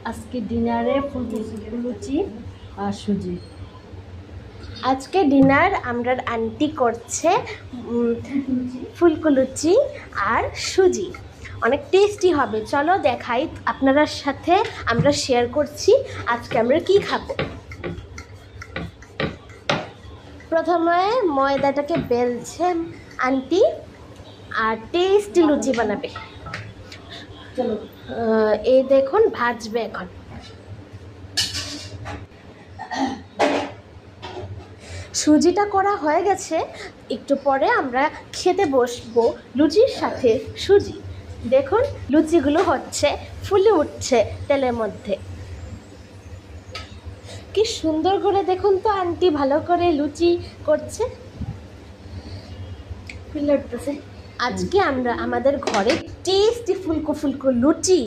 আজকে ডিনারে লুচি আর সুজি। আজকে ডিনার আমরা আন্টি করছে ফুলকো লুচি আর সুজি, অনেক টেস্টি হবে। চলো দেখাই আপনার সাথে, আমরা শেয়ার করছি আজকে আমরা কি খাবো। প্রথমে ময়দাটাকে বেলছে আন্টি আর টেস্টি লুচি বানাবে। চলো এই দেখুন ভাজবে এখন। সুজিটা করা হয়ে গেছে, একটু পরে আমরা খেতে বসবো লুচির সাথে সুজি। দেখুন লুচিগুলো হচ্ছে, ফুলে উঠছে তেলের মধ্যে। কি সুন্দর করে দেখুন তো আন্টি ভালো করে লুচি করছে। ফুলে উঠতেছে। আজকে আমরা আমাদের ঘরে টেস্টি ফুলকো ফুলকো লুচি